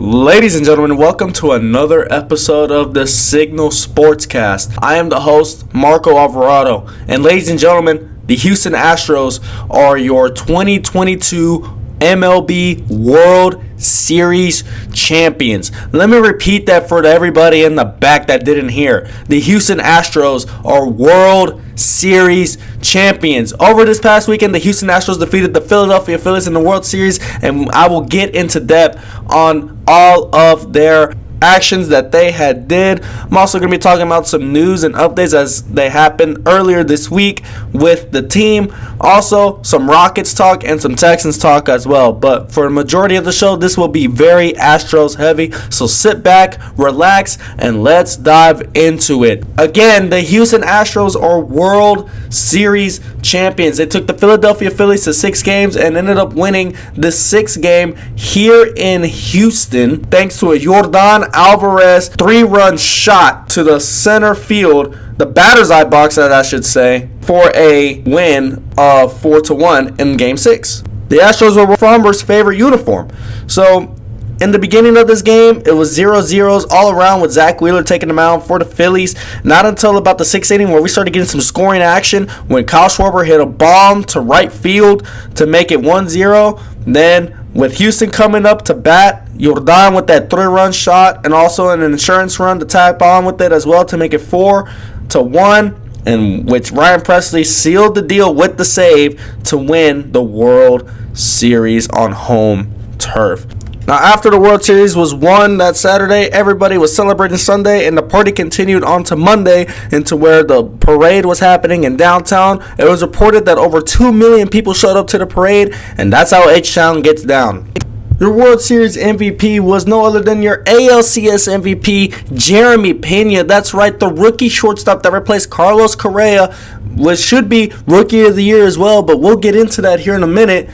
Ladies and gentlemen, welcome to another episode of the Signal Sportscast. I am the host, Marco Alvarado. And ladies and gentlemen, the Houston Astros are your 2022 MLB World Series champions. Let me repeat that for everybody in the back that didn't hear. The Houston Astros are World Series champions. Over this past weekend, the Houston Astros defeated the Philadelphia Phillies in the World Series, and I will get into depth on all of their actions that they had did. I'm also going to be talking about some news and updates as they happened earlier this week with the team. Also, some Rockets talk and some Texans talk as well. But for the majority of the show, this will be very Astros heavy. So sit back, relax, and let's dive into it. Again, the Houston Astros are World Series champions. They took the Philadelphia Phillies to 6 games and ended up winning the 6th game here in Houston thanks to a Yordan Alvarez 3-run shot to the center field, the batter's eye box, I should say, for a win of 4-1 in Game 6. The Astros were Farmer's favorite uniform. So, in the beginning of this game, it was 0-0s all around with Zach Wheeler taking the mound for the Phillies. Not until about the 6th inning where we started getting some scoring action when Kyle Schwarber hit a bomb to right field to make it 1-0. Then, with Houston coming up to bat, Yordan with that 3-run shot and also an insurance run to tag on with it as well to make it 4-1, in which Ryan Presley sealed the deal with the save to win the World Series on home turf. Now, after the World Series was won that Saturday, everybody was celebrating Sunday, and the party continued on to Monday into where the parade was happening in downtown. It was reported that over 2 million people showed up to the parade, and that's how H-Town gets down. Your World Series MVP was no other than your ALCS MVP, Jeremy Pena. That's right, the rookie shortstop that replaced Carlos Correa, which should be Rookie of the Year as well, but we'll get into that here in a minute,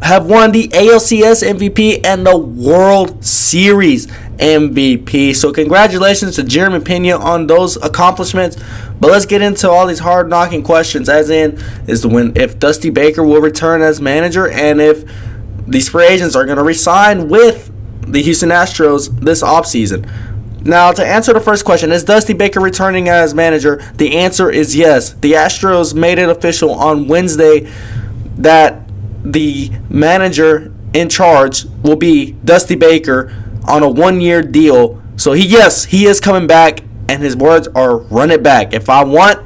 have won the ALCS MVP and the World Series MVP. So congratulations to Jeremy Pena on those accomplishments. But let's get into all these hard-knocking questions, as in if Dusty Baker will return as manager and if these free agents are going to re-sign with the Houston Astros this offseason. Now, to answer the first question, is Dusty Baker returning as manager? The answer is yes. The Astros made it official on Wednesday that the manager in charge will be Dusty Baker on a 1-year deal. So he is coming back, and his words are run it back. If I want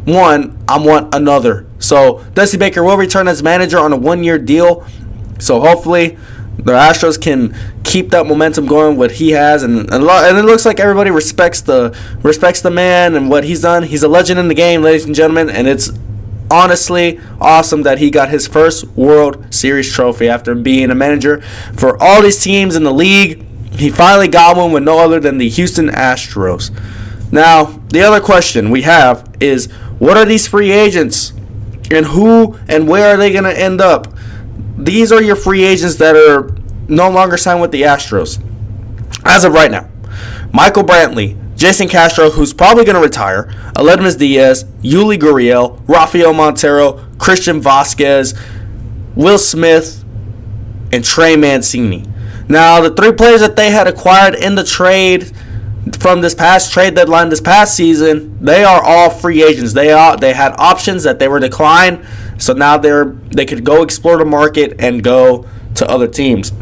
one, I want another. So Dusty Baker will return as manager on a 1-year deal. So hopefully the Astros can keep that momentum going, what he has, and it looks like everybody respects the man and what he's done. He's a legend in the game, ladies and gentlemen, and it's honestly awesome that he got his first World Series trophy after being a manager for all these teams in the league. He finally got one with no other than the Houston Astros. Now, the other question we have is, what are these free agents and who and where are they going to end up? These are your free agents that are no longer signed with the Astros as of right now. Michael Brantley, Jason Castro, who's probably going to retire, Aledmys Diaz, Yuli Gurriel, Rafael Montero, Christian Vasquez, Will Smith, and Trey Mancini. Now, the 3 players that they had acquired in the trade from this past trade deadline this past season, they are all free agents. They had options that they were declined, so now they could go explore the market and go to other teams.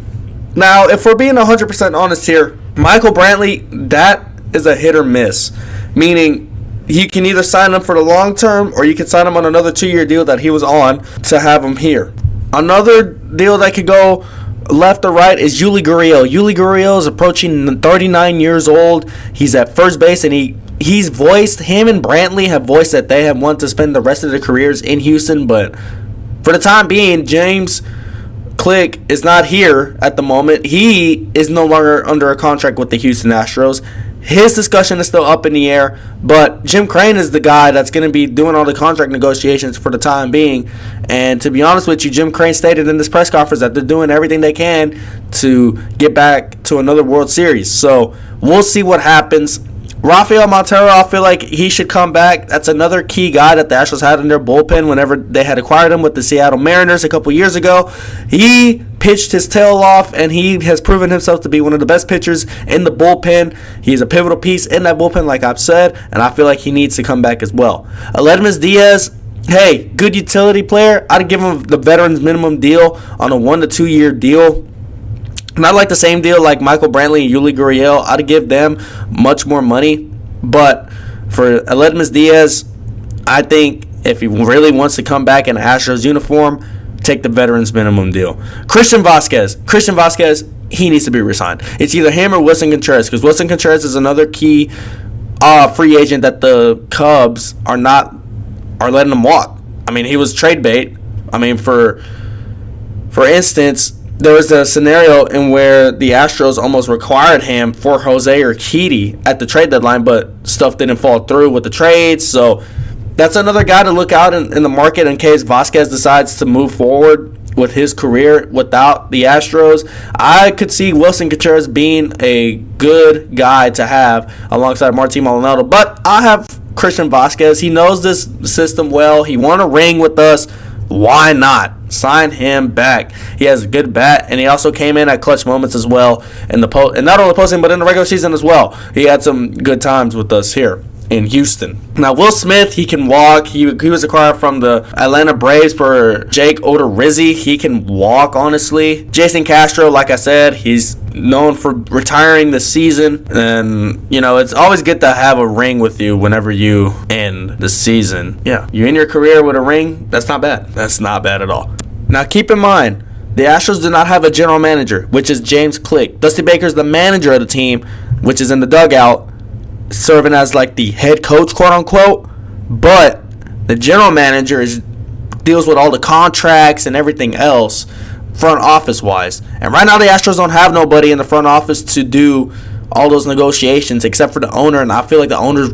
Now, if we're being 100% honest here, Michael Brantley, that is a hit or miss, meaning you can either sign him for the long term or you can sign him on another 2-year deal that he was on to have him here. Another deal that could go left or right is Yuli Gurriel. Yuli Gurriel is approaching 39 years old. He's at first base, and him and Brantley have voiced that they have wanted to spend the rest of their careers in Houston, but for the time being, James Click is not here at the moment. He is no longer under a contract with the Houston Astros. His discussion is still up in the air, but Jim Crane is the guy that's going to be doing all the contract negotiations for the time being. And to be honest with you, Jim Crane stated in this press conference that they're doing everything they can to get back to another World Series. So we'll see what happens. Rafael Montero, I feel like he should come back. That's another key guy that the Astros had in their bullpen whenever they had acquired him with the Seattle Mariners a couple years ago. He pitched his tail off, and he has proven himself to be one of the best pitchers in the bullpen. He's a pivotal piece in that bullpen, like I've said, and I feel like he needs to come back as well. Aledmys Diaz, hey, good utility player. I'd give him the veterans minimum deal on a 1 to 2 year deal. Not like the same deal like Michael Brantley and Yuli Gurriel. I'd give them much more money. But for Aledmys Diaz, I think if he really wants to come back in an Astros uniform, take the veterans minimum deal. Christian Vasquez, he needs to be resigned. It's either him or Wilson Contreras, because Wilson Contreras is another key free agent that the Cubs are letting him walk. I mean, he was trade bait. I mean, for instance, there was a scenario in where the Astros almost required him for Jose Urquidy at the trade deadline, but stuff didn't fall through with the trades. So that's another guy to look out in the market in case Vasquez decides to move forward with his career without the Astros. I could see Wilson Contreras being a good guy to have alongside Martin Maldonado, but I have Christian Vasquez. He knows this system well. He won a ring with us. Why not sign him back? He has a good bat, and he also came in at clutch moments as well in the and not only postseason but in the regular season as well. He had some good times with us here in Houston. Now, Will Smith, he can walk. He was acquired from the Atlanta Braves for Jake Odorizzi. He can walk, honestly. Jason Castro, like I said, he's known for retiring this season. And, it's always good to have a ring with you whenever you end the season. Yeah, you end your career with a ring, that's not bad. That's not bad at all. Now, keep in mind, the Astros do not have a general manager, which is James Click. Dusty Baker's the manager of the team, which is in the dugout, serving as like the head coach, quote unquote, but the general manager deals with all the contracts and everything else front office wise. And right now the Astros don't have nobody in the front office to do all those negotiations except for the owner, and I feel like the owner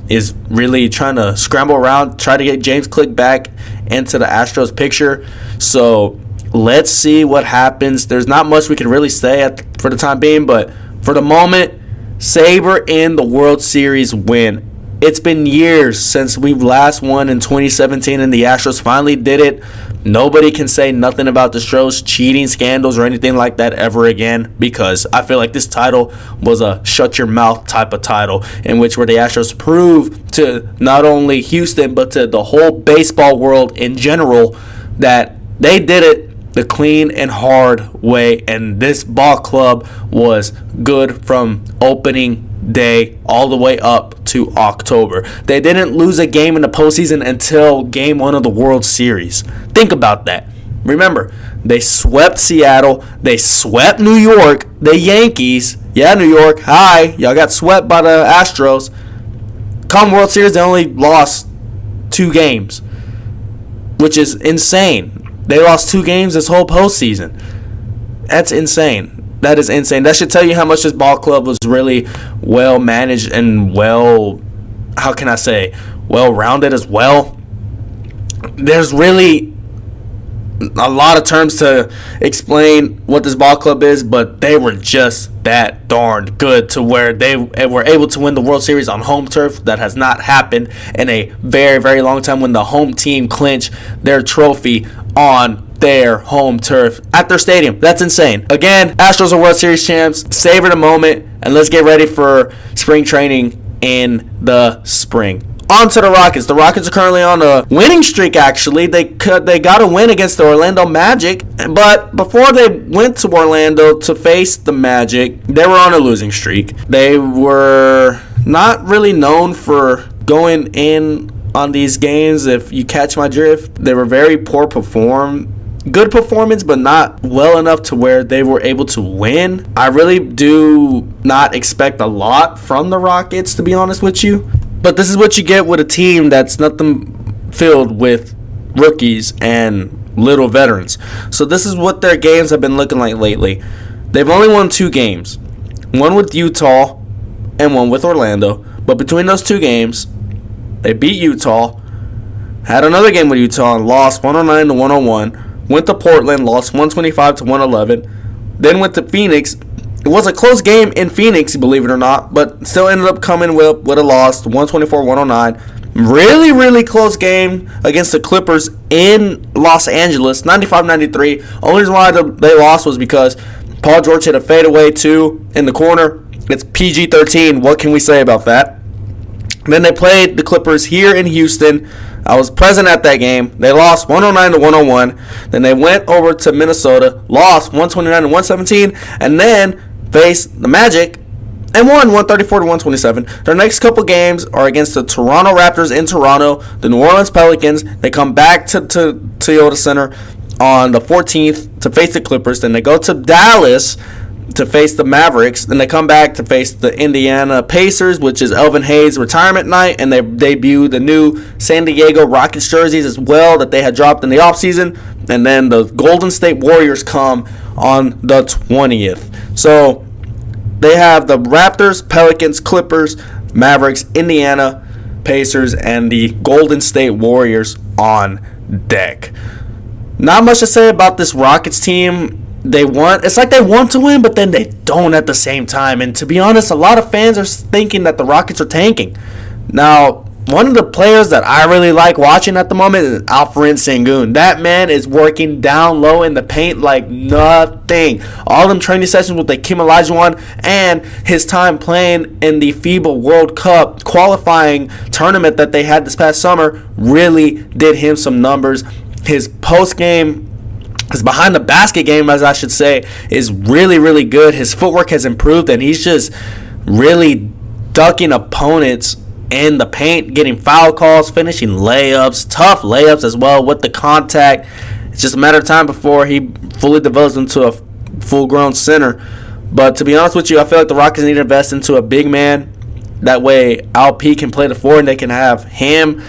is really trying to scramble around, try to get James Click back into the Astros picture. So let's see what happens. There's not much we can really say for the time being, but for the moment, savor in the World Series win. It's been years since we've last won in 2017, and the Astros finally did it. Nobody can say nothing about the Astros cheating scandals or anything like that ever again, because I feel like this title was a shut your mouth type of title in which where the Astros proved to not only Houston but to the whole baseball world in general that they did it the clean and hard way, and this ball club was good from opening day all the way up to October. They didn't lose a game in the postseason until game 1 of the World Series. Think about that. Remember, they swept Seattle, they swept New York, the Yankees. Yeah, New York, hi, y'all got swept by the Astros. Come World Series, they only lost 2 games, which is insane. They lost 2 games this whole postseason. That's insane. That is insane. That should tell you how much this ball club was really well managed and well rounded as well. There's really a lot of terms to explain what this ball club is, but they were just that darn good to where they were able to win the World Series on home turf. That has not happened in a very, very long time, when the home team clinched their trophy on their home turf at their stadium. That's insane. Again, Astros are World Series champs. Savor the moment, and let's get ready for spring training in the spring. On to the Rockets. The Rockets are currently on a winning streak, actually. They got a win against the Orlando Magic, but before they went to Orlando to face the Magic, they were on a losing streak. They were not really known for going in on these games, if you catch my drift. They were very good performance, but not well enough to where they were able to win. I really do not expect a lot from the Rockets, to be honest with you. But this is what you get with a team that's nothing filled with rookies and little veterans. So this is what their games have been looking like lately. They've only won 2 games. One with Utah and one with Orlando. But between those 2 games, they beat Utah, had another game with Utah and lost 109 to 101. Went to Portland, lost 125 to 111. Then went to Phoenix, It was a close game in Phoenix, believe it or not, but still ended up coming with a loss, 124-109. Really, really close game against the Clippers in Los Angeles, 95-93. Only reason why they lost was because Paul George hit a fadeaway two in the corner. It's PG-13. What can we say about that? Then they played the Clippers here in Houston. I was present at that game. They lost 109-101. Then they went over to Minnesota, lost 129-117, and then faced the Magic and won 134-127. Their next couple games are against the Toronto Raptors in Toronto, the New Orleans Pelicans. They come back to Toyota Center on the 14th to face the Clippers. Then they go to Dallas to face the Mavericks. Then they come back to face the Indiana Pacers, which is Elvin Hayes' retirement night, and they debut the new San Diego Rockets jerseys as well that they had dropped in the offseason. And then the Golden State Warriors come on the 20th. So they have the Raptors, Pelicans, Clippers, Mavericks, Indiana Pacers, and the Golden State Warriors on deck. Not much to say about this Rockets team. It's like they want to win, but then they don't at the same time. And to be honest, a lot of fans are thinking that the Rockets are tanking. Now, one of the players that I really like watching at the moment is Alperen Sengun. That man is working down low in the paint like nothing. All them training sessions with the Kim Olajuwon and his time playing in the FIBA World Cup qualifying tournament that they had this past summer really did him some numbers. His post-game, his behind the basket game, as I should say, is really, really good. His footwork has improved, and he's just really ducking opponents in the paint, getting foul calls, finishing layups, tough layups as well with the contact. It's just a matter of time before he fully develops into a full-grown center. But to be honest with you, I feel like the Rockets need to invest into a big man. That way, Alp can play the four, and they can have him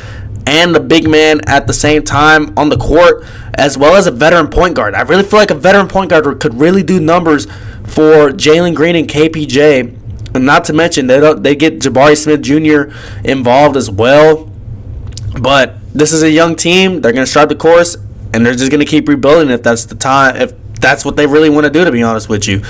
and the big man at the same time on the court, as well as a veteran point guard. I really feel like a veteran point guard could really do numbers for Jalen Green and KPJ. And not to mention, they get Jabari Smith Jr. involved as well. But this is a young team. They're going to start the course, and they're just going to keep rebuilding if that's the time, if that's what they really want to do, to be honest with you.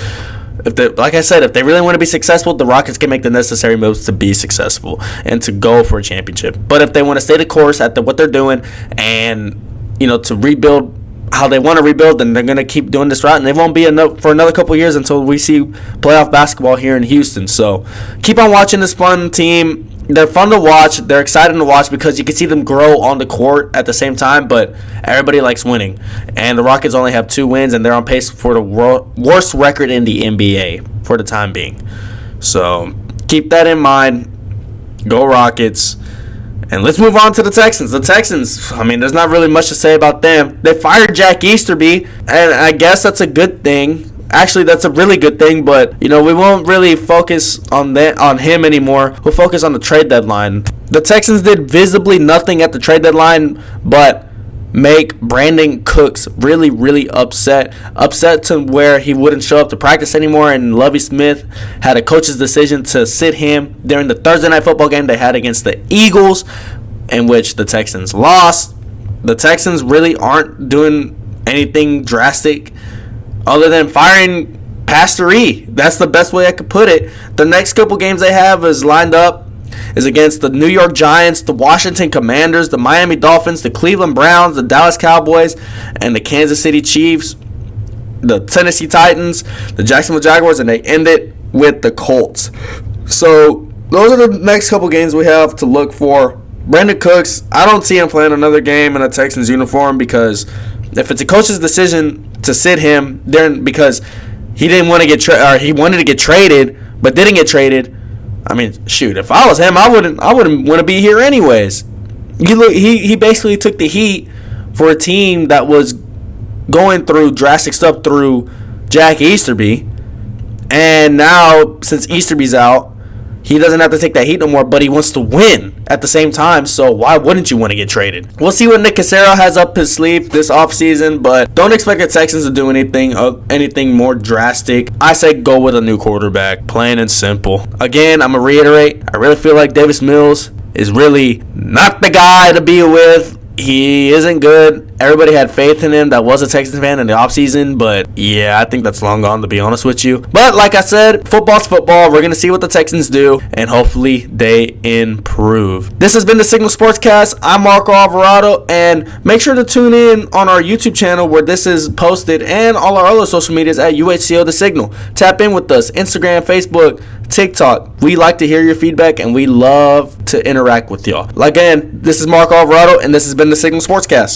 Like I said, if they really want to be successful, the Rockets can make the necessary moves to be successful and to go for a championship. But if they want to stay the course at what they're doing and, to rebuild how they want to rebuild, then they're going to keep doing this route, and they won't be enough for another couple years until we see playoff basketball here in Houston. So keep on watching this fun team. They're fun to watch. They're exciting to watch because you can see them grow on the court at the same time, but everybody likes winning. And the Rockets only have 2 wins, and they're on pace for the worst record in the NBA for the time being. So keep that in mind. Go Rockets. And let's move on to the Texans. The Texans, there's not really much to say about them. They fired Jack Easterby, and I guess that's a good thing. Actually, that's a really good thing, but, we won't really focus on him anymore. We'll focus on the trade deadline. The Texans did visibly nothing at the trade deadline, but make Brandon Cooks really, really upset to where he wouldn't show up to practice anymore, and Lovie Smith had a coach's decision to sit him during the Thursday night football game they had against the Eagles, in which the Texans lost. The Texans really aren't doing anything drastic other than firing Pastor E. That's the best way I could put it. The next couple games they have is lined up is against the New York Giants, the Washington Commanders, the Miami Dolphins, the Cleveland Browns, the Dallas Cowboys, and the Kansas City Chiefs, the Tennessee Titans, the Jacksonville Jaguars, and they end it with the Colts. So those are the next couple games we have to look for. Brandon Cooks, I don't see him playing another game in a Texans uniform because if it's a coach's decision to sit him, then because he didn't want to get he wanted to get traded but didn't get traded. Shoot, if I was him, I wouldn't want to be here anyways. He basically took the heat for a team that was going through drastic stuff through Jack Easterby, and now since Easterby's out, he doesn't have to take that heat no more, but he wants to win at the same time, so why wouldn't you want to get traded? We'll see what Nick Cassero has up his sleeve this offseason, but don't expect the Texans to do anything more drastic. I say go with a new quarterback, plain and simple. Again, I'm going to reiterate, I really feel like Davis Mills is really not the guy to be with. He isn't good. Everybody had faith in him that was a Texans fan in the offseason, but yeah, I think that's long gone, to be honest with you. But like I said, football's football. We're going to see what the Texans do, and hopefully they improve. This has been the Signal Sportscast. I'm Marco Alvarado, and make sure to tune in on our YouTube channel where this is posted, and all our other social medias at UHCO The Signal. Tap in with us, Instagram, Facebook, TikTok. We like to hear your feedback, and we love to interact with y'all. Again, this is Marco Alvarado, and this has been the Signal Sportscast.